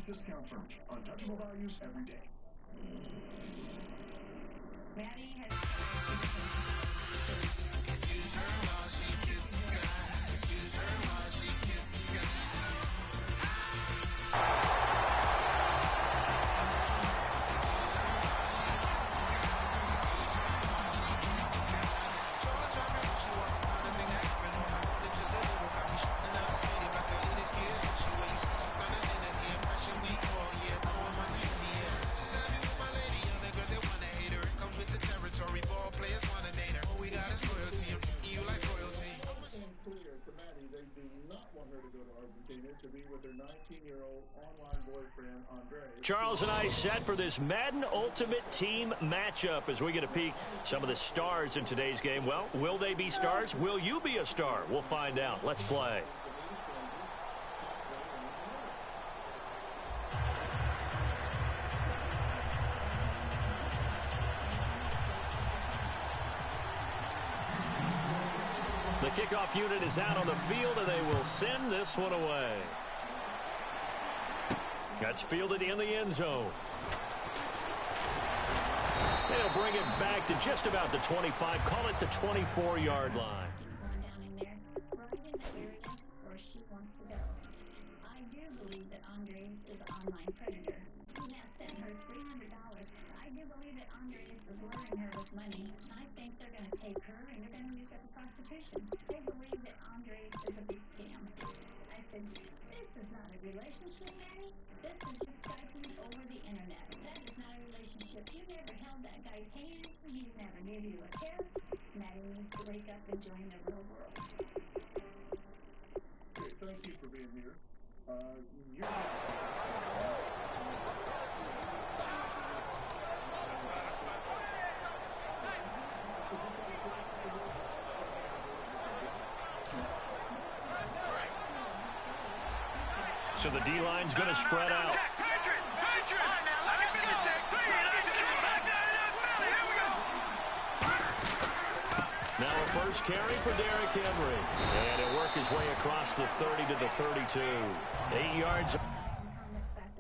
discount terms. Untouchable values every day. Maddie has... Excuse her while she kisses the sky. Excuse her while she kisses the sky. Charles and I set for this Madden Ultimate Team matchup as we get a peek some of the stars in today's game. Well, will they be stars? Will you be a star? We'll find out. Let's play. The kickoff unit is out on the field, and they will send this one away. That's fielded in the end zone. They'll bring it back to just about the 25. Call it the 24-yard line. Going down in there, right in the area where she wants to go. I do believe that Andres is an online predator. Matt sent her $300. I do believe that Andres was luring her with money. I think they're going to take her and they're going to use her for prostitution. They believe that Andres is a big scam. I said, this is not a relationship, Manny. This is just Skyping over the internet. That is not a relationship. You never held that guy's hand. He's never gave you a kiss. Maddie needs to wake up and join the real world. Okay, thank you for being here. So the D-line's going to spread out. Now a first carry for Derrick Henry. And he'll work his way across the 30 to the 32. 8 yards. Back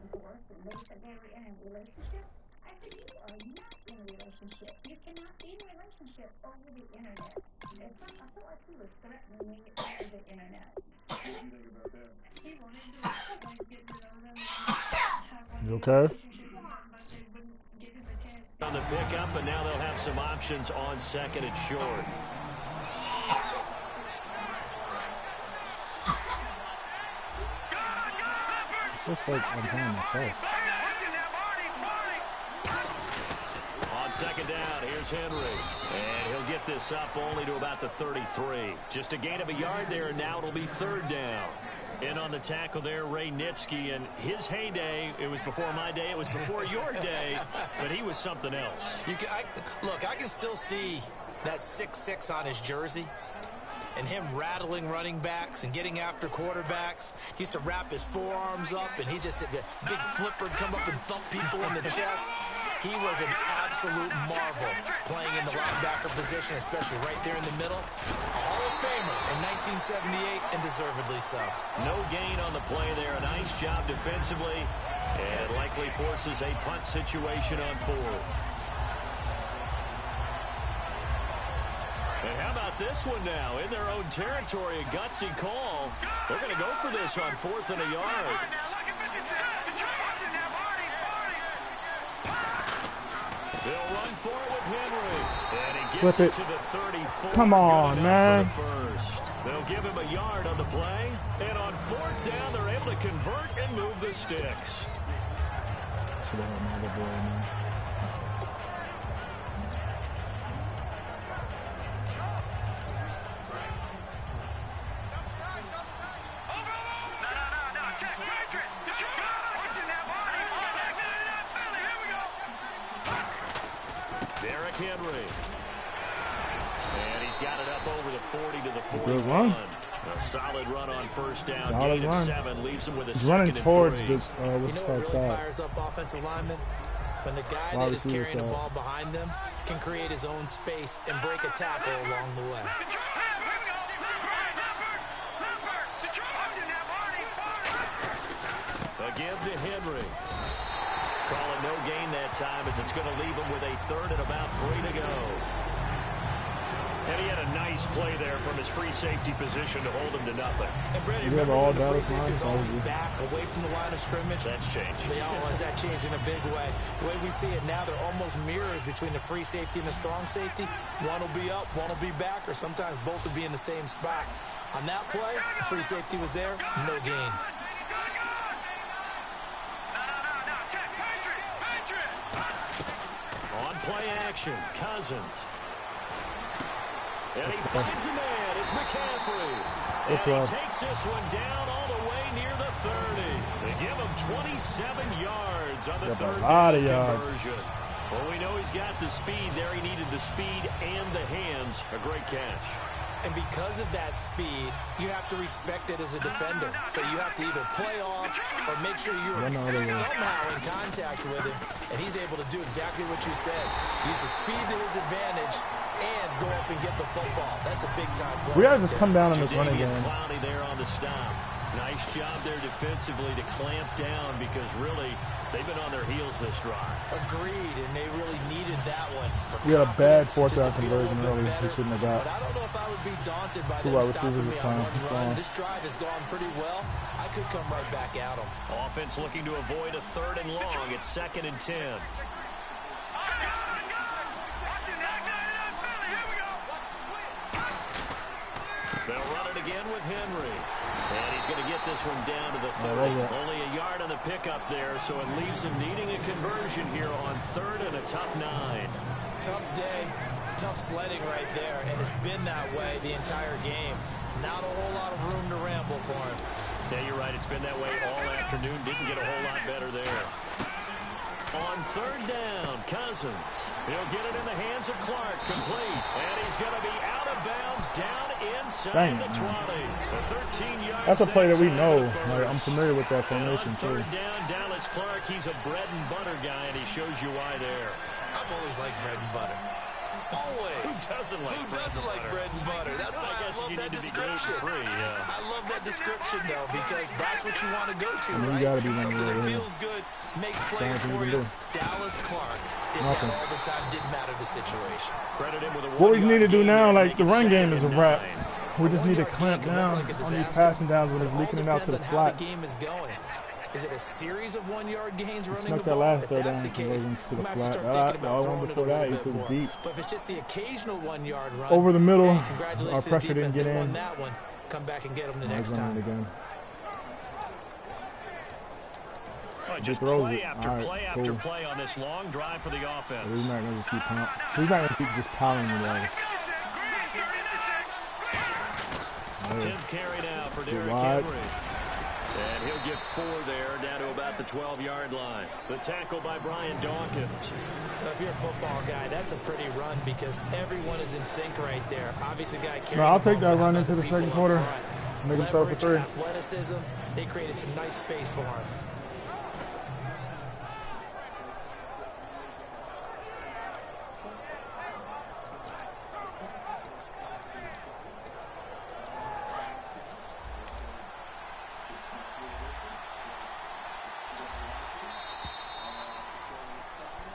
and forth, and they said they were in a relationship. I said, you are not in a relationship. You cannot be in a relationship over the internet. I felt like he was threatening me over the internet. What do you think about that? He wanted to get to know them. You okay? On the pickup, but now they'll have some options on second and short. Looks like I'm playing myself. On second down, here's Henry. And he'll get this up only to about the 33. Just a gain of a yard there, and now it'll be third down. In on the tackle there, Ray Nitsky, and his heyday, it was before my day, it was before your day, but he was something else. Look, I can still see that 6'6" on his jersey and him rattling running backs and getting after quarterbacks. He used to wrap his forearms up, and he just, the big flipper would come up and thump people in the chest. He was an absolute marvel playing in the linebacker position, especially right there in the middle. A Hall of Famer in 1978, and deservedly so. No gain on the play there. A nice job defensively, and likely forces a punt situation on fourth. And how about this one now? In their own territory, a gutsy call. They're going to go for this on fourth and a yard. They'll run for it with Henry. And he gets it to the 34. Come on, man. First. They'll give him a yard on the play. And on fourth down, they're able to convert and move the sticks. Should have had another boy, man. Henry. And he's got it up over the 40 to the 41. Good run. A solid run on first down. Solid Gain of run. 7 leaves him with a He's second running and towards 3. this. You know what really fires up offensive linemen? When the guy that is carrying the ball behind them can create his own space and break a tackle along the way. give to Henry. Calling no gain that time as it's going to leave him with a third and about 3 to go. And he had a nice play there from his free safety position to hold him to nothing. And Brady, You have remember all when the free Dallas safety was lines, always probably. back away from the line of scrimmage? That's changed. They always that changed in a big way. The way we see it now, they're almost mirrors between the free safety and the strong safety. One will be up, one will be back, or sometimes both will be in the same spot. On that play, the free safety was there, no gain. On play action, Cousins. And he finds a man. It's McCaffrey. And he takes this one down all the way near the 30. They give him 27 yards on the third down conversion. Well, we know he's got the speed there. He needed the speed and the hands. A great catch. And because of that speed, you have to respect it as a defender. So you have to either play off or make sure you're somehow in contact with him. And he's able to do exactly what you said. Use the speed to his advantage and go up and get the football. That's a big-time play. We gotta just come down on this running game. Clowney there on the stop. Nice job there defensively to clamp down because really they've been on their heels this drive. Agreed, and they really needed that one. We had a bad fourth down conversion early. We shouldn't have got. But I don't know if I would be daunted by Two them wide stopping receivers me this on time. one run. This drive has gone pretty well. I could come right back at them. Offense looking to avoid a third and long. It's 2nd and 10. They'll run it again with Henry. And he's going to get this one down to the 30. Only a yard on the pickup there, so it leaves him needing a conversion here on 3rd and a tough 9. Tough day, tough sledding right there, and it's been that way the entire game. Not a whole lot of room to ramble for him. Yeah, you're right. It's been that way all afternoon. Didn't get a whole lot better there. On 3rd down, Cousins. He'll get it in the hands of Clark, complete. And he's going to be out of bounds down inside the 20. The 13 yards. That's a play that we know. Like, I'm familiar with that formation, on 3rd down, Dallas Clark, he's a bread and butter guy, and he shows you why there. I've always liked bread and butter. Always. Who doesn't like bread and butter? That's why I love that description. I love that description, though, because that's what you want to go to, right? You gotta be something that feels good, makes plays for you. Dallas Clark did that all the time. Didn't matter the situation. Credit him with a what we need to do now, like the run 2nd game is a and wrap. 9. We just need to clamp down on these passing downs when it's leaking it out to the flat. How the game is going. Is it a series of 1-yard gains running Snuck the that ball? last If third that's down the case, conversion to we the might have to flat. start thinking The about one throwing it a before that, little he bit was more. deep. But if it's just the occasional 1-yard run, Over the middle, hey, congratulations our to pressure the didn't defense. get They won in. that one. Come back and get them the Now next he's running time. again. Just throws play it. after All right, play cool. after play on this long drive for the offense. He's not gonna just keep pounding. He's not gonna keep just pounding the guys. 10th carry now for Derrick wide. Henry. And he'll get 4 there, down to about the 12-yard line. The tackle by Brian Dawkins. Now, if you're a football guy, that's a pretty run because everyone is in sync right there. Obviously, guy carrying No, I'll the take ball, that run but into the people second up quarter. front. Make him start for Leverage, 3. athleticism, they created some nice space for him.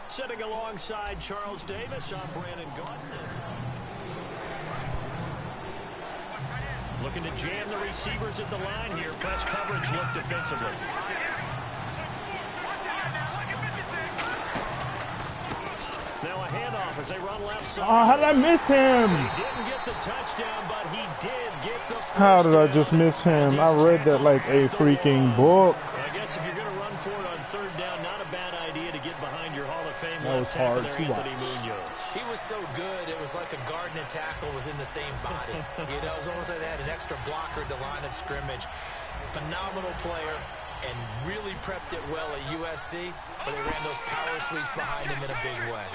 Sitting alongside Charles Davis, I'm Brandon Gaudin. Looking to jam the receivers at the line here. Press coverage look defensively. Now a handoff as they run left side. Oh, how did I miss him? He didn't get the touchdown, but he did get the first How did I down. just miss him? I read that like a freaking book. I guess if you're going to run for it on 3rd down, not a bad idea to get behind your Hall of Fame That was left tackle hard there, to Anthony watch. Munoz. He was so good, it was like a guard and a tackle was in the same body. You know, it was almost like they had an extra blocker at the line of scrimmage. Phenomenal player and really prepped it well at USC, but they ran those power sweeps behind him in a big way.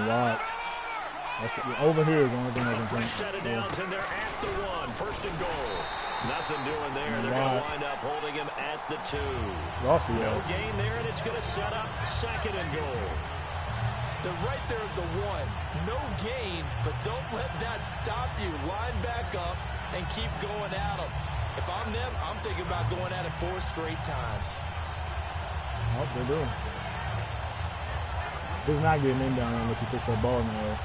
Wide. Over here is the only thing I can think. First set of Yeah. downs, and they're at the 1. 1st and goal. Nothing doing there. They're going to wind up holding him at the 2. Lost the No yard. gain there, and it's going to set up 2nd and goal. They're right there at the 1. No gain, but don't let that stop you. Line back up and keep going at them. If I'm them, I'm thinking about going at it 4 straight times. Oh, they do. He's not getting in down unless he puts that ball in the air.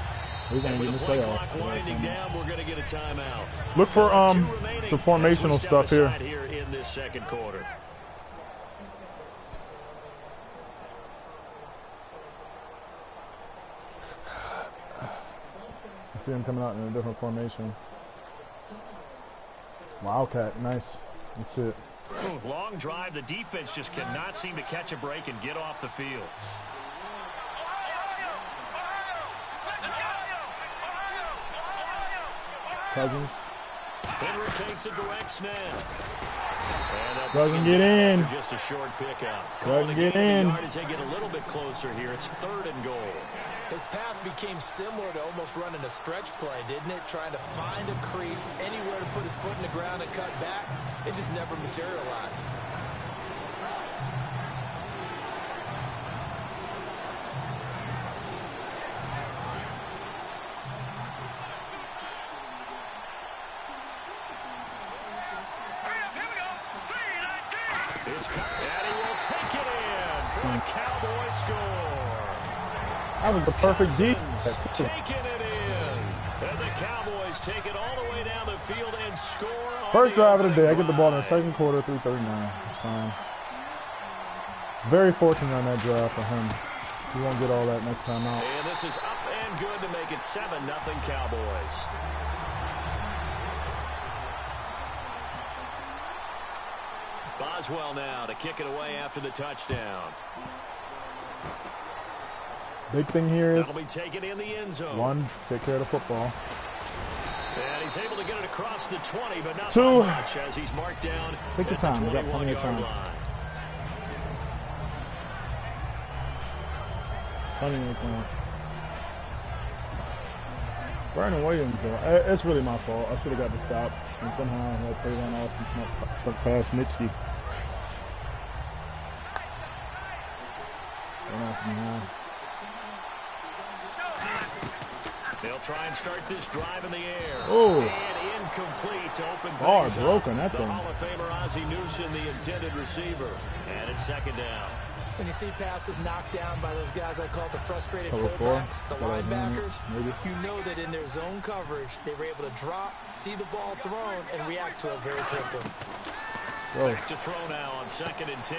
He's going to get this playoff. Winding down, we're going to get a timeout. Look for some formational stuff here. Here in this second quarter. I see him coming out in a different formation. Wildcat, nice. That's it. Long drive. The defense just cannot seem to catch a break and get off the field. Cousins. Henry takes a direct snap. Doesn't get in. Just a short pickup. Doesn't get in. As they get a little bit closer here, it's 3rd and goal. His path became similar to almost running a stretch play, didn't it? Trying to find a crease, anywhere to put his foot in the ground and cut back. It just never materialized. And he will take it in for a Cowboy score. That was the perfect deep. Taking it in. And the Cowboys take it all the way down the field and score. First drive of the day. I get the ball in the second quarter, 3:39. It's fine. Very fortunate on that drive for him. He won't get all that next time out. And this is up and good to make it 7-0 Cowboys. Boswell now to kick it away after the touchdown. Big thing here is, That'll be taken in the end zone. 1, take care of the football. And he's able to get it across the 20, but not 2, much as he's marked down. take the time. We got plenty of 21-yard time. line. Plenty of time. Brandon Williams, though, it's really my fault. I should have got the stop, and somehow that Trayvon Austin stuck past Mitchie. They'll try and start this drive in the air. Oh. And incomplete to open Bar things up. broken, that the thing. Hall of Famer Ozzie Newsome, the intended receiver. And it's 2nd down. When you see passes knocked down by those guys I call the frustrated Cover 4. fullbacks, the linebackers, you know that in their zone coverage, they were able to drop, see the ball thrown, and react to it very quickly. Whoa. Back to throw now on 2nd and 10.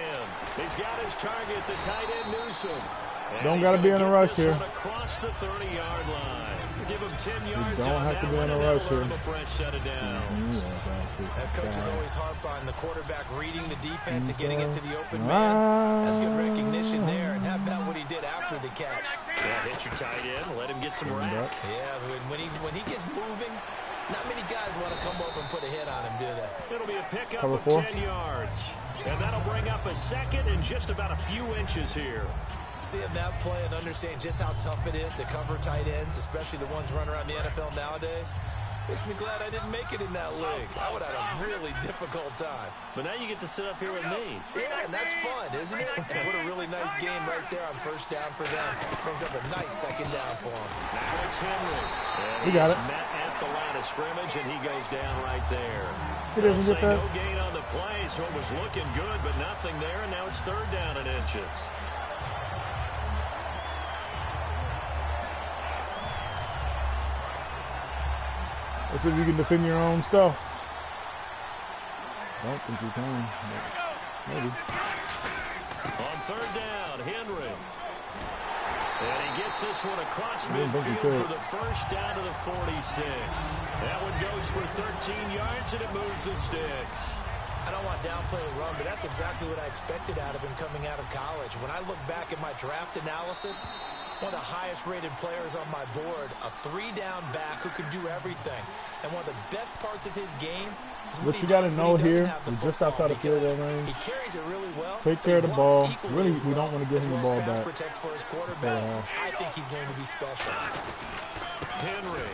He's got his target, the tight end Newsome. And Don't got to be in a rush here. Across the 30-yard line. Give him 10 yards. You don't have to be in a rush here. A fresh set of downs. That coach is always harp on the quarterback reading the defense and getting into the open man. That's good recognition there. And how about what he did after the catch? Yeah, hit your tight end. Let him get some rack. Yeah, when he gets moving, not many guys want to come up and put a hit on him, do they? It'll be a pickup Cover of 4. 10 yards. And that'll bring up a second and just about a few inches here. Seeing that play and understand just how tough it is to cover tight ends, especially the ones running around the NFL nowadays, makes me glad I didn't make it in that league. I would have had a really difficult time. But now you get to sit up here with me. Yeah, and that's fun, isn't it? And what a really nice game right there on 1st down for them. Brings up a nice 2nd down for them. Now it's Henry. And He got it. Met at the line of scrimmage, and he goes down right there. He doesn't get that. No gain on the play, so it was looking good, but nothing there, and now it's 3rd down and inches. Let's see if you can defend your own stuff. I don't think you can, but maybe. On 3rd down, Henry. And he gets this one across I didn't think he midfield could. for the 1st down to the 46. That one goes for 13 yards, and it moves the sticks. I don't want to downplay the run, but that's exactly what I expected out of him coming out of college. When I look back at my draft analysis, one of the highest-rated players on my board, a 3-down back who can do everything. And one of the best parts of his game is What you got to know here, we're just outside of field goal range. He carries it really well. Take care of the ball. Really, we don't want to give him the ball back. Protects for his quarterback. I think he's going to be special. Henry.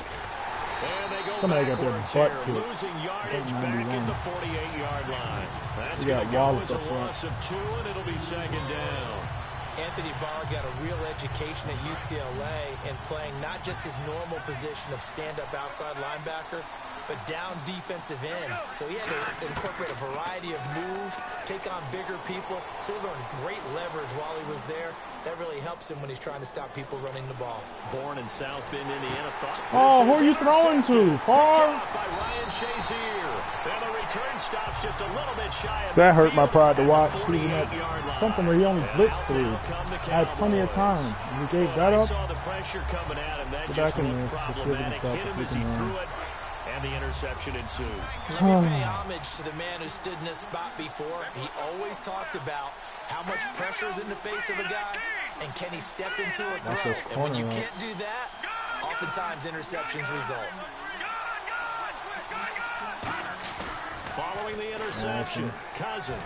And they go Somebody got their backwards butt here, kicked. losing yardage I think back 91. at the 48-yard line. That's We got going to go Wallace as a up front. loss of 2, and it'll be 2nd down. Anthony Barr got a real education at UCLA in playing not just his normal position of stand-up outside linebacker, but down defensive end. So he had to incorporate a variety of moves, take on bigger people. So he learned great leverage while he was there. That really helps him when he's trying to stop people running the ball. Born in South Bend, Indiana. Oh, who are you throwing to? Far? By Ryan Shazier. And the return stops just a little bit shy of That hurt my pride to watch. the Shooting at 48-yard line. something where he only blitzed through. I had plenty of time. And he gave that up. Saw the pressure coming at him. That Get just back in looked this. problematic. Hit him as he threw it, and the interception ensued. Let me pay homage to the man who stood in this spot before. He always talked about how much pressure is in the face of a guy, and can he step into a throw? And when you can't do that, oftentimes interceptions result. Following the interception, Cousins.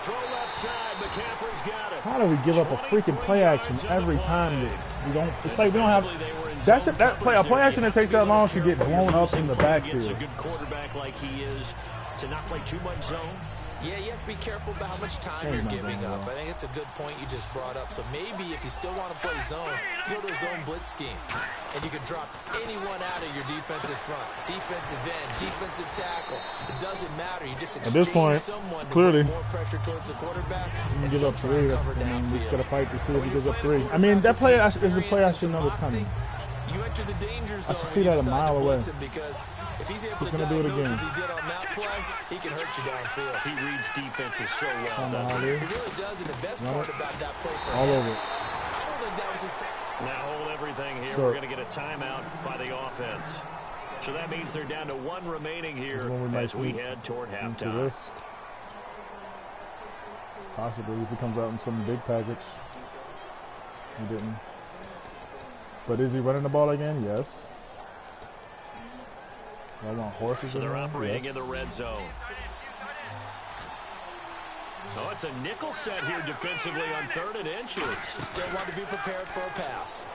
Throw left side, McCaffrey's got it. How do we give up a freaking play action every time that we don't? It's like we don't have. That's it. That play, a play action that takes that long to get blown up in the backfield. A good quarterback like he is to not play too much zone. Yeah, you have to be careful about how much time you're giving up. I think it's a good point you just brought up. So maybe if you still want to play zone, go to a zone blitz scheme. And you can drop anyone out of your defensive front, defensive end, defensive tackle. It doesn't matter. You just exchange at this point, someone to clearly, put more pressure towards the quarterback and give still up try and 3. cover We just got to downfield. fight to see if he gives up 3. I mean, that play is a play I should know is coming. You enter the danger zone. I see that a mile away. Because if he's able He's to gonna do it diagnose again. as he did on that play, he can hurt you downfield. He reads defenses so well, doesn't He he? He really does, and the best part about that play for all him, over it. I don't think that was his. Now hold everything here. So, we're going to get a timeout by the offense. So that means they're down to 1 remaining here as we head toward halftime. Possibly if he comes out in some big package. He didn't. But is he running the ball again? Yes. I want horses. So they're in operating yes. in the red zone. Oh, it's a nickel set here defensively on 3rd and inches. Still want to be prepared for a pass.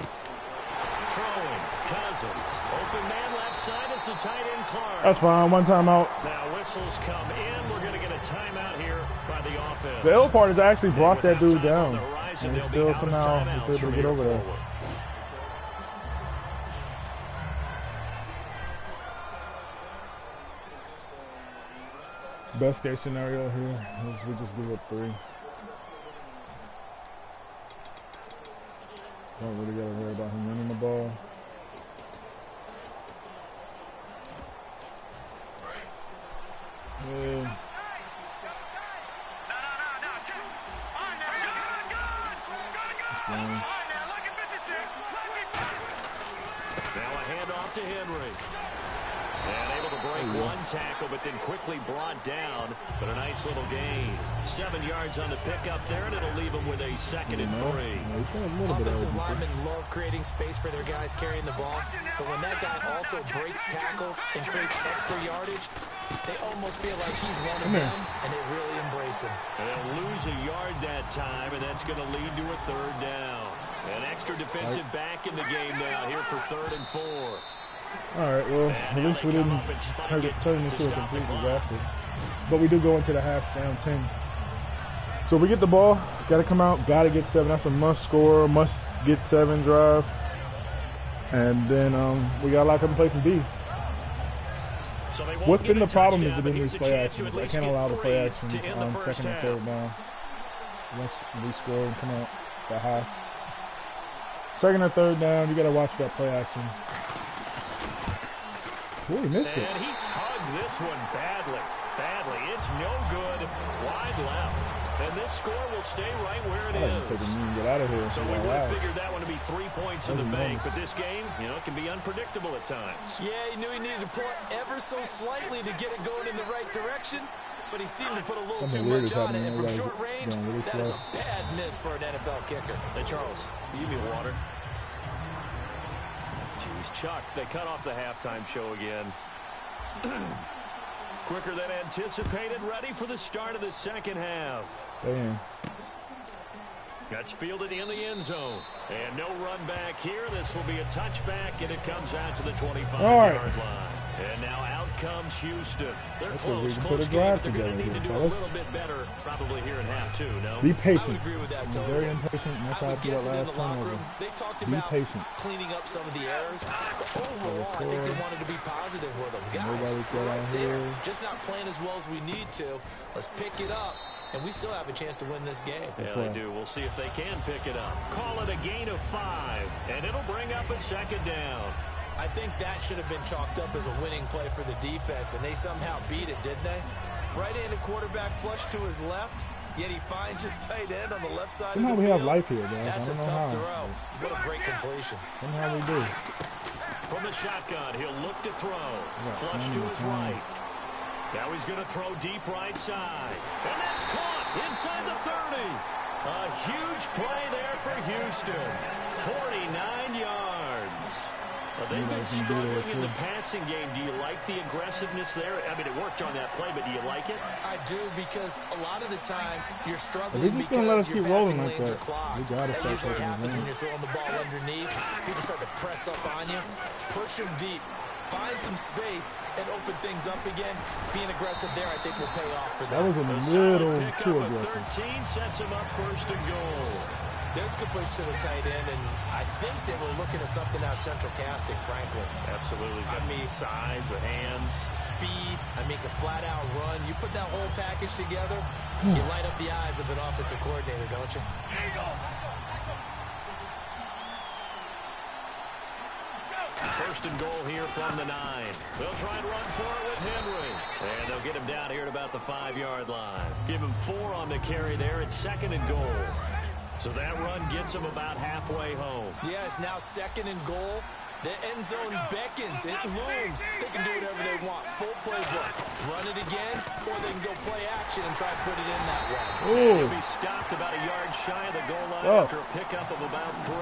Throwing, Cousins. Open man left side is the tight end Clark. That's fine. 1 timeout. Now whistles come in. We're going to get a timeout here by the offense. The ill part is I actually brought that dude on down. the horizon, And he they'll be still out of somehow timeouts was able from to get here over there. forward. Best case scenario here is we just give up 3. Don't really gotta worry about him running the ball. Yeah. Now a handoff to Henry. And able to break 1 tackle, but then quickly brought down. But a nice little gain. 7 yards on the pickup there, and it'll leave him with a 2nd and 3. Offensive linemen love creating space for their guys carrying the ball. But when that guy also breaks tackles and creates extra yardage, they almost feel like he's one of them, and they really embrace him. And they'll lose a yard that time, and that's going to lead to a 3rd down. An extra defensive back in the game now here for 3rd and 4. All right, well, at least we didn't turn it into a complete disaster. But we do go into the half down 10. So we get the ball, got to come out, got to get 7. That's a must score, must get 7 drive. And then we got to lock up and play some D. So what's been the problem is in these play actions. I can't allow the play action on 2nd and 3rd down. Once we score and come out the half. 2nd or 3rd down, you got to watch that play action. Ooh, he missed it. And he tugged this one badly. It's no good. Wide left. And this score will stay right where it is. Get out of here. So we would have figured that one to be 3 points in the bank. But this game, it can be unpredictable at times. Yeah, he knew he needed to pull it ever so slightly to get it going in the right direction. But he seemed to put a little too much on it. And from short range, that is a bad miss for an NFL kicker. Hey, Charles, you give me water. Jeez, Chuck, they cut off the halftime show again. Quicker than anticipated, ready for the start of the 2nd half. Damn. That's fielded in the end zone. And no run back here. This will be a touchback, and it comes out to the 25-yard line. And now out comes Houston. They're That's what we close, can put close a game, drive but they're going to together need to here, do a fellas. little bit better probably here in half two, no? Be I would patient. agree with that I'm totally. very impatient, and that's I how I would feel guess that it in last the locker turnover. room. They talked Be about patient. cleaning up some of the errors, but overall, I think they wanted to be positive with them. Guys, Nobody's we're got right out there, here. just not playing as well as we need to. Let's pick it up, and we still have a chance to win this game. Yeah, they do. We'll see if they can pick it up. Call it a gain of 5, and it'll bring up a second down. I think that should have been chalked up as a winning play for the defense, and they somehow beat it, didn't they? Right-handed quarterback flush to his left, yet he finds his tight end on the left side Somehow of the we field. have life here, guys. That's I a don't know tough how. throw. What a great completion. Somehow we do. From the shotgun, he'll look to throw. Yeah, Flush to his right. Now he's going to throw deep right side. And that's caught inside the 30. A huge play there for Houston. 49 yards. They've been struggling in the passing game. Do you like the aggressiveness there? I mean, it worked on that play, but do you like it? I do, because a lot of the time you're If struggling they're just going to let us because keep your rolling passing like lanes that, are clogged. we got to That start usually taking happens when advantage. you're throwing the ball underneath. People start to press up on you, push them deep, find some space, and open things up again. Being aggressive there, I think, will pay off for That them. was a The little solid pickup too of aggressive. 13 sets him up first and goal. There's a good push to the tight end, and I think they were looking at something out central casting, frankly. Absolutely. He's got the size, the hands. Speed, I mean, a flat-out run. You put that whole package together, you light up the eyes of an offensive coordinator, don't you? First and goal here from the 9. They'll try and run for it with Henry. And they'll get him down here at about the 5-yard line. Give him 4 on the carry there at second and goal. So that run gets him about halfway home. Yeah, it's now second and goal. The end zone beckons. It looms. They can do whatever they want. Full playbook. Run it again, or they can go play action and try and put it in that way. And he'll be stopped about a yard shy of the goal line after a pickup of about 3.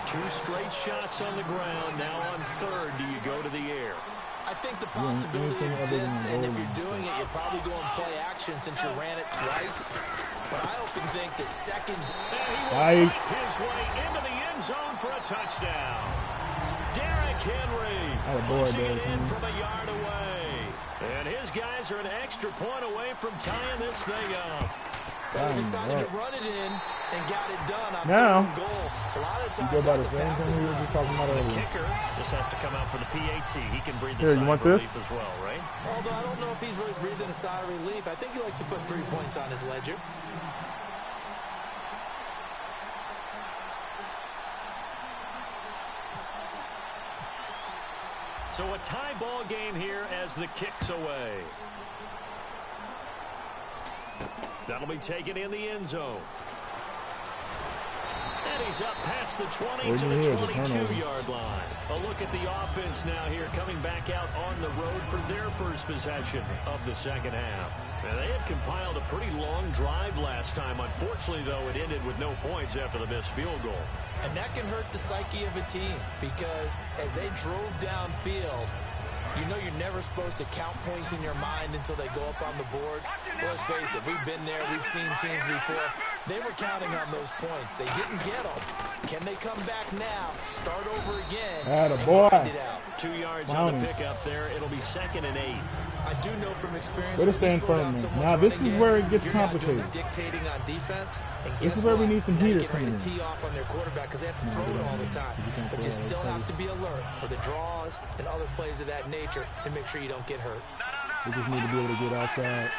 2 straight shots on the ground. Now on third, do you go to the air? I think the possibility exists, and if you're doing it, you're probably going play action since you ran it twice. But I often think that second... And he will fight his way into the end zone for a touchdown. Derrick Henry pushing it in from a yard away. And his guys are an extra point away from tying this thing up. They decided to run it in and got it done on Now, third goal. A lot of you times go by the that's a same passing thing we were just talking about The earlier. kicker just has to come out for the PAT. He can breathe Here, the you sigh want of this? relief as well, right? Although I don't know if he's really breathing a sigh of relief. I think he likes to put 3 points on his ledger. So a tie ball game here as the kick's away. That'll be taken in the end zone. And he's up past the 20 to the 22-yard line. A look at the offense now here, coming back out on the road for their first possession of the second half. And they had compiled a pretty long drive last time. Unfortunately, though, it ended with no points after the missed field goal. And that can hurt the psyche of a team, because as they drove downfield, you know you're never supposed to count points in your mind until they go up on the board. Well, let's face it, we've been there, we've seen teams before. They were counting on those points. They didn't get them. Can they come back now, start over again, and find it out? 2 yards on the pickup there. It'll be second and 8. I do know from experience. Way to stand firm, man. Now, this is where it gets complicated. Dictating on defense. And This is where we need some heaters coming in. tee off on their quarterback because they have to throw it all the time. But you still have to be alert for the draws and other plays of that nature to make sure you don't get hurt. We just need to be able to get outside.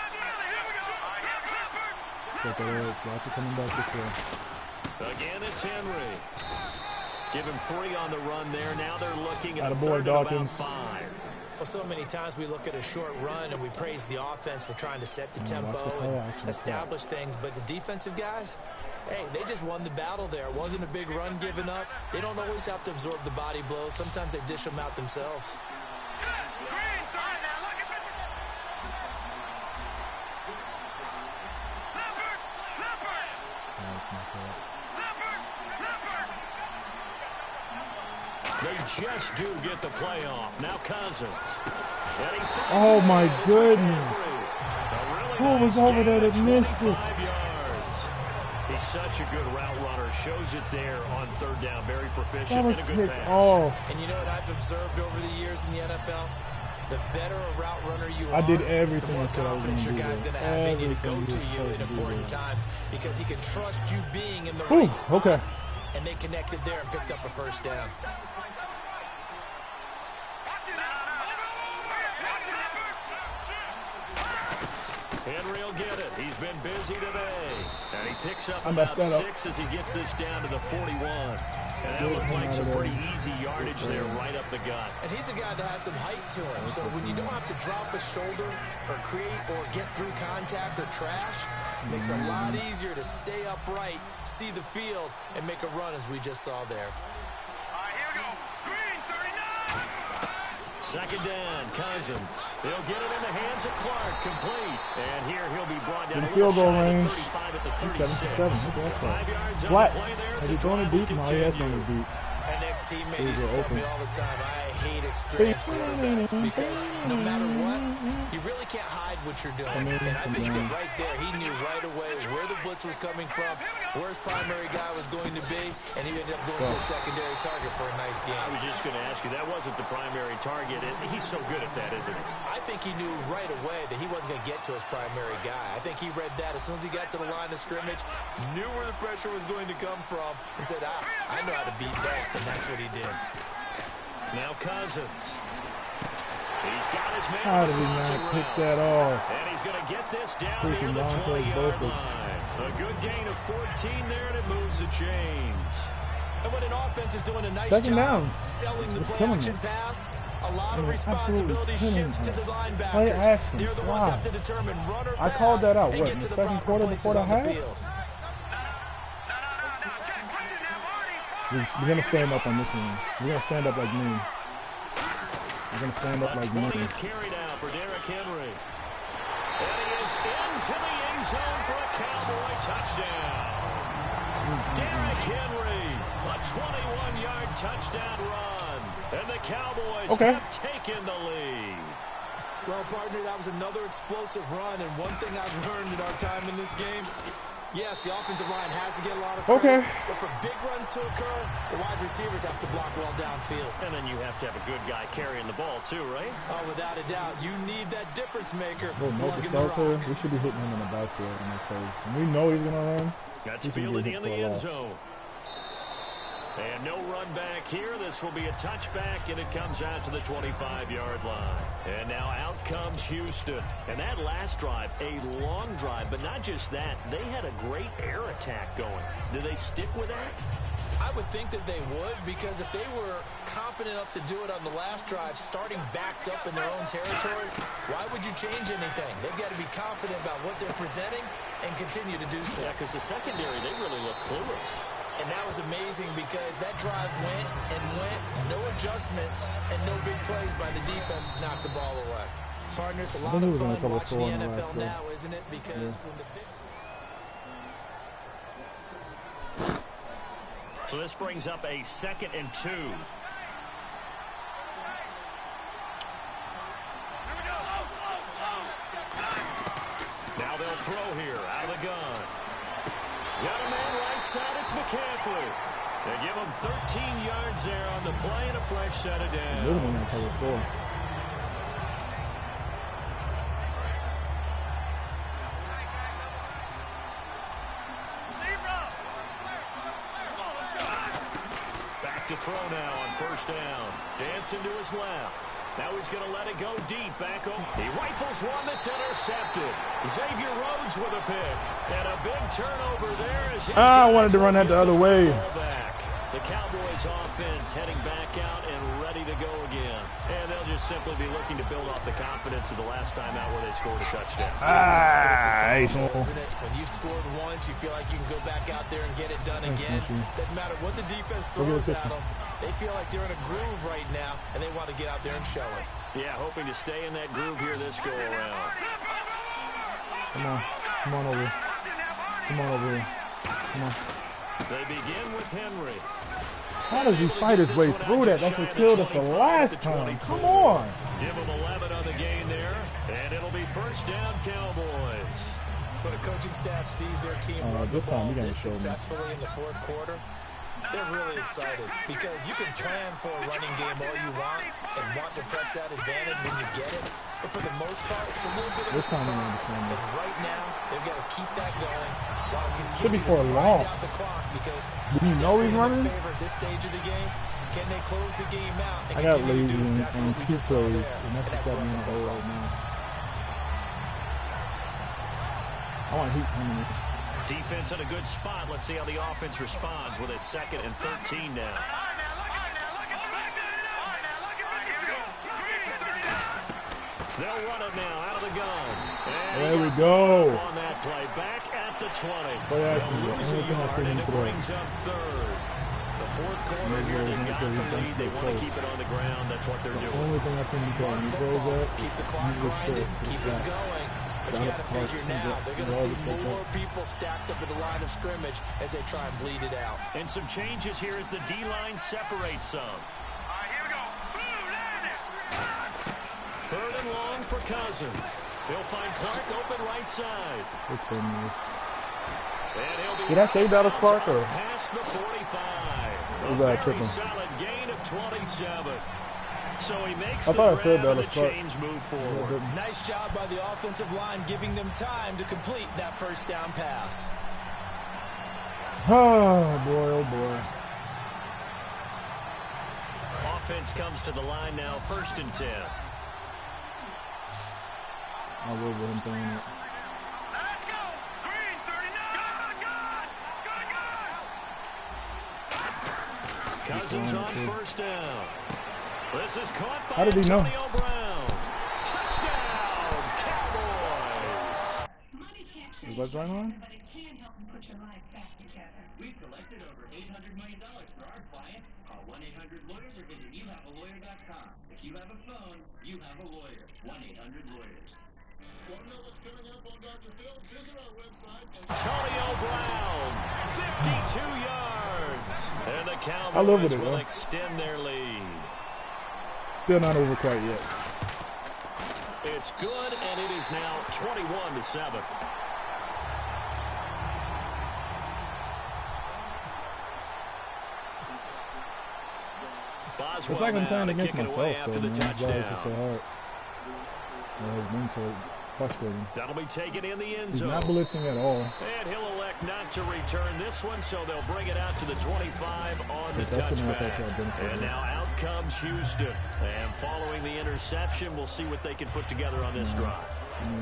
Check that out. Lots of coming back this way. Again, it's Henry. Give him 3 on the run there. Now they're looking at a Attaboy, third and about Dawkins. 5. Well, so many times we look at a short run and we praise the offense for trying to set the tempo and establish things, but the defensive guys, hey, they just won the battle there. It wasn't a big run given up. They don't always have to absorb the body blows. Sometimes they dish them out themselves. They just do get the playoff. Now Cousins. Oh, my goodness. Who was over there that missed it? 5 yards. He's such a good route runner. Shows it there on third down. Very proficient That was and a good picked pass. off. And you know what I've observed over the years in the NFL? The better a route runner you are, I did everything the more I said I was confidence gonna your do guy's there. going to have in you to go Everything to you you in said to do important there. times because he can trust you being in the Ooh, right spot. okay. And they connected there and picked up a first down. Henry will get it. He's been busy today. And he picks up I messed about that up. 6 as he gets this down to the 41. And that looked like some pretty easy yardage there right up the gut. And he's a guy that has some height to him. So when you don't have to drop a shoulder or create or get through contact or trash, it makes it a lot easier to stay upright, see the field, and make a run as we just saw there. Second down, Cousins. He'll get it in the hands of Clark, complete. And here he'll be brought down In a field little goal shy of range. 35 at the 7 36. for 7. Look at that. 5 yards on Flat. the play there. Has It's he a thrown it drive deep? will No, he has thrown continue. it deep. An ex-teammate These used to are tell me open. all the time, I hate experienced quarterbacks because no matter what, you really can't hide what you're doing. And I think that right there, he knew right away where the blitz was coming from, where his primary guy was going to be, and he ended up going to a secondary target for a nice game. I was just going to ask you, that wasn't the primary target. He's so good at that, isn't he? I think he knew right away that he wasn't going to get to his primary guy. I think he read that as soon as he got to the line of scrimmage, knew where the pressure was going to come from, and said, I know how to beat that, and that's what he did. Now Cousins. He's got his man. How did he not pick that off? And he's going to get this down Freaking near the Broncos 20-yard both. line. A good gain of 14 there, and it moves the chains. And when an offense is doing a nice Second job down. selling the It's play killing action us. pass, a lot of Yeah, responsibility absolutely shifts to the killing us. linebackers. Play action, They're the ones slide. have to determine run or I pass called that out, and what, get in to the the second proper quarter places before the on the half? field. We're going to stand up on this one. We're going to stand up like me. We're going to stand up like me. 20th carry now for Derrick Henry. And he is into the end zone for a Cowboy touchdown. Derrick Henry, a 21-yard touchdown run. And the Cowboys have taken the lead. Well, partner, that was another explosive run, and one thing I've learned in our time in this game, yes, the offensive line has to get a lot of credit, but for big runs to occur, the wide receivers have to block well downfield. And then you have to have a good guy carrying the ball too, right? Oh, without a doubt. You need that difference maker. Bro, Marcus Salter, we should be hitting him in the backfield in that case. And we know he's going to run. That's fielded in the end zone. And no run back here. This will be a touchback, and it comes out to the 25-yard line. And now out comes Houston. And that last drive, a long drive, but not just that. They had a great air attack going. Do they stick with that? I would think that they would, because if they were confident enough to do it on the last drive, starting backed up in their own territory, why would you change anything? They've got to be confident about what they're presenting and continue to do so. Yeah, because the secondary, they really look clueless. And that was amazing because that drive went and went, no adjustments, and no big plays by the defense to knock the ball away. Partners, a lot of fun watching the NFL now, isn't it? Because when the big... So this brings up a 2nd and 2. Now they'll throw here out of the gun. Got a man right side, it's McCaffrey. They give him 13 yards there on the play and a fresh set of downs. Back to throw now on 1st down. Dancing to his left. Now he's going to let it go deep back home. He rifles one that's intercepted. Xavier Rhodes with a pick. And a big turnover there as I wanted to run that the other way. The Cowboys offense heading back out and ready to go again. And they'll just simply be looking to build off the confidence of the last time out where they scored a touchdown. Isn't it? When you've scored once, you feel like you can go back out there and get it done again. Doesn't matter what the defense throws at them. They feel like they're in a groove right now, and they want to get out there and show it. Yeah, hoping to stay in that groove here this go-around. Come on. Come on over here. Come on over here. Come on. They begin with Henry. How does he fight his way through that? That's what killed us the last time. Come on. Give him 11 on the gain there, and it'll be 1st down Cowboys. When a coaching staff sees their team run the ball this successfully in the 4th quarter, they're really excited because you can plan for a running game all you want and want to press that advantage when you get it. But for the most part, it's a little bit of a surprise. And right now, they've got to keep that going while continue to grind out the clock because do you know he's running? Favor at this stage of the game. Can they close the game out? And I got lazy exactly on what we 2 just saw plays, there. and that's what's got me in the hole right now. I want heat coming in. Defense in a good spot. Let's see how the offense responds with a 2nd and 13 now. They'll run it now out of the gun. And there we go. On that play, back at the 20. They'll lose a yard, and it brings up 3rd. The 4th quarter here, they've got the lead. They want to keep it on the ground. That's what they're doing. The only thing I think you can do is keep the clock grinding, keep it going. But you got to figure now, they're going to see more people stacked up at the line of scrimmage as they try and bleed it out. And some changes here as the D-line separates some. All right, here we go. Boom, landed. 3rd and long for Cousins. He'll find Clark open right side. It's good news. And he'll be Did I say Dallas Clark or? past the 45. Was A that very tripping? solid gain of 27. So he makes I the thought I said grab and Dallas the Clark. chains move forward. Yeah, Nice job by the offensive line, giving them time to complete that first down pass. Oh, boy, oh, boy. Offense comes to the line now, 1st and 10. I will with him throwing it. Let's go. Green, 39. Good. Cousins on 1st down. This is caught by How did he know? Antonio Brown. Touchdown, Cowboys. Is that right on? But it can help you put your life back together. We've collected over $800 million for our clients. Call 1-800-LAWYERS or visit youhavealawyer.com. If you have a phone, you have a lawyer. 1-800-LAWYERS. Want to know what's coming up on Dr. Phil? Visit our website. Antonio Brown, 52 yards. And the I live Cowboys with it, will bro. extend their lead. Still not over quite yet. It's good, and it is now 21-7. It's Boswell like I'm now playing to against kick it myself, away though, after man. the That's why touchdown. it's just so hard. It's been so frustrating. That'll be taken in the end He's zone. not blitzing at all. And he'll elect not to return this one, so they'll bring it out to the 25 on the That's gonna touchback. affect our benefit. And now out comes Houston. And following the interception, we'll see what they can put together on this drive.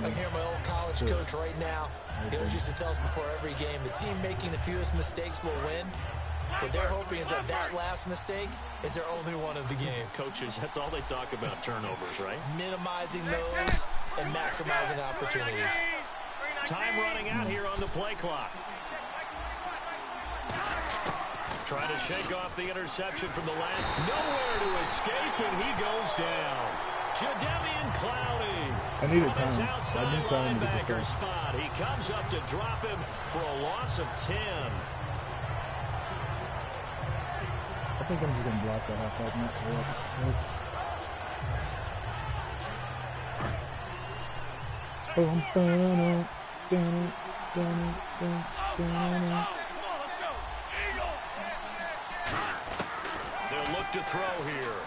I can hear my old college coach right now. He always used to tell us before every game, the team making the fewest mistakes will win. What they're hoping is that that last mistake is their only one of the game. Coaches, that's all they talk about, turnovers, right? Minimizing those and maximizing opportunities. Time running out here on the play clock. Trying to shake off the interception from the last. Nowhere to escape, and he goes down. Jadeveon Clowney. I needed from his time. outside I need time to get linebacker this. spot. He comes up to drop him for a loss of 10. I think I'm just going to block that half out. They'll look to throw here.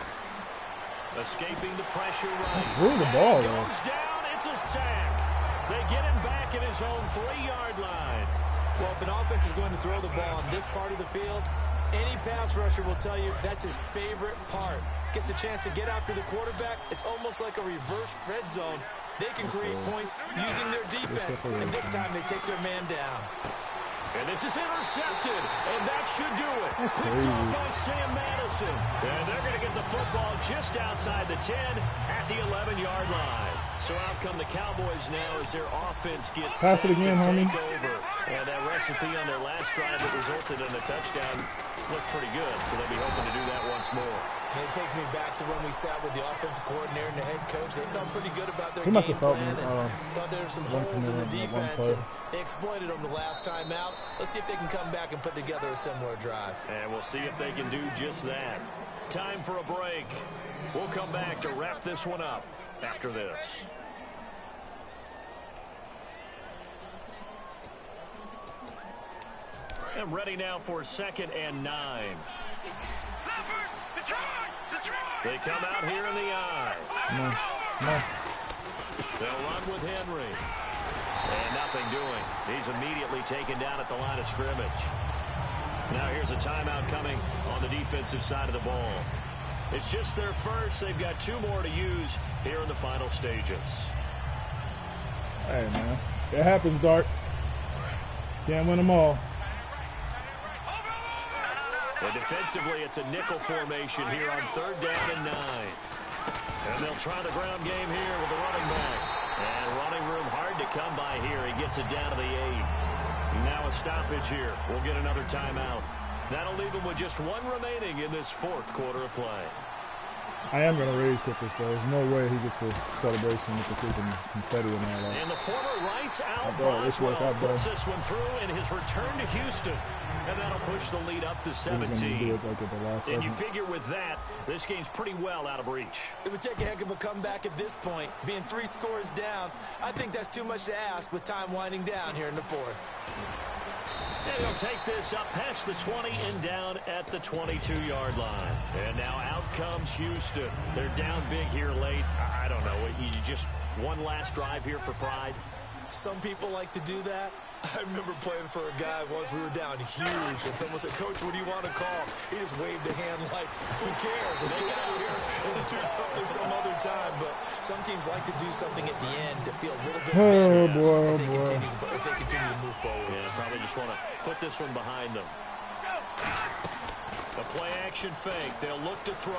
Escaping the pressure right. Threw the ball, though. Goes down. It's a sack. They get him back at his own 3-yard line. Well, if an offense is going to throw the ball on this part of the field, any pass rusher will tell you that's his favorite part. Gets a chance to get after the quarterback. It's almost like a reverse red zone. They can create points using their defense, and this time they take their man down. And this is intercepted, and that should do it. Picked off by Sam Madison. And they're going to get the football just outside the 10 at the 11-yard line. So out come the Cowboys now as their offense gets Pass set it again, to homie. take over. And that recipe on their last drive that resulted in a touchdown looked pretty good, so they'll be hoping to do that once more. And it takes me back to when we sat with the offensive coordinator and the head coach. They felt pretty good about their He must game have felt plan me, and thought there were some one holes in the command, one defense, play. and they exploited them the last time out. Let's see if they can come back and put together a similar drive. And we'll see if they can do just that. Time for a break. We'll come back to wrap this one up after this. And ready now for 2nd and 9. They come out here in the I. No. They'll run with Henry. And nothing doing. He's immediately taken down at the line of scrimmage. Now here's a timeout coming on the defensive side of the ball. It's just their first. They've got 2 more to use here in the final stages. Hey, man. It happens, Dart. Can't win them all. And defensively, it's a nickel formation here on 3rd down and 9. And they'll try the ground game here with the running back. And running room hard to come by here. He gets it down to the 8. Now a stoppage here. We'll get another timeout. That'll leave him with just 1 remaining in this 4th quarter of play. I am going to rage quit this, though. There's no way he gets the celebration with the freaking confetti and all that. And the former Rice Al This worked out, puts this one through in his return to Houston. And that'll push the lead up to 17. And you figure with that, this game's pretty well out of reach. It would take a heck of a comeback at this point. Being 3 scores down, I think that's too much to ask with time winding down here in the 4th. And he'll take this up past the 20 and down at the 22-yard line. And now out comes Houston. They're down big here late. I don't know. You just one last drive here for pride? Some people like to do that. I remember playing for a guy once. We were down huge, and someone said, "Coach, what do you want to call?" He just waved a hand like, "Who cares? Let's get out of here and do something some other time." But some teams like to do something at the end to feel a little bit better as they continue to move forward. Yeah, probably just want to put this one behind them. A play action fake. They'll look to throw.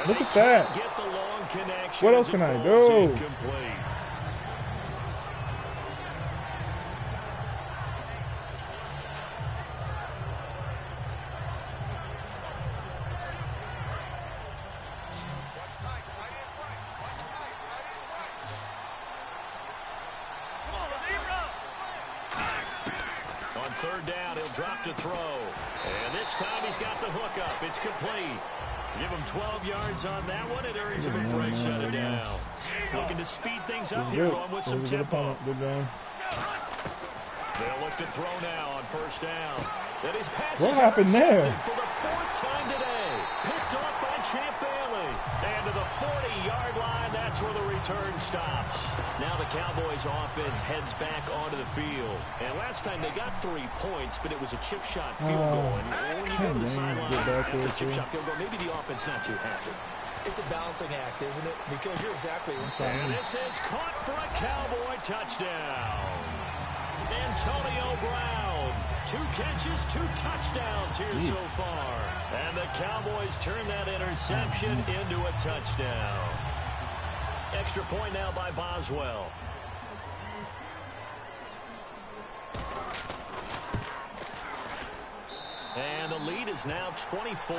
And look at that. Get the long connection. What else can I do? Incomplete. On 3rd down, he'll drop to throw. And this time he's got the hook up. It's complete. Give him 12 yards on that one. It earns him a fresh set of down. Looking to speed things up here, going with some tempo. Good game. They'll look to throw now on 1st down. And his pass What is happened there? for the 4th time today. Picked off by Champ Bailey. And to the 40-yard line, that's where the return stops. Now the Cowboys offense heads back onto the field. And last time they got 3 points, but it was a chip shot field goal. And when you go to the sideline after the chip shot field goal, maybe the offense not too happy. It's a balancing act, isn't it? Because you're exactly right. And this is caught for a Cowboy touchdown. Antonio Brown, 2 catches, 2 touchdowns here so far. And the Cowboys turn that interception into a touchdown. Extra point now by Boswell. And the lead is now 24.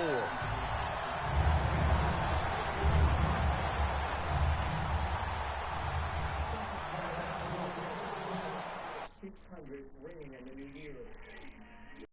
Ringing in the new year.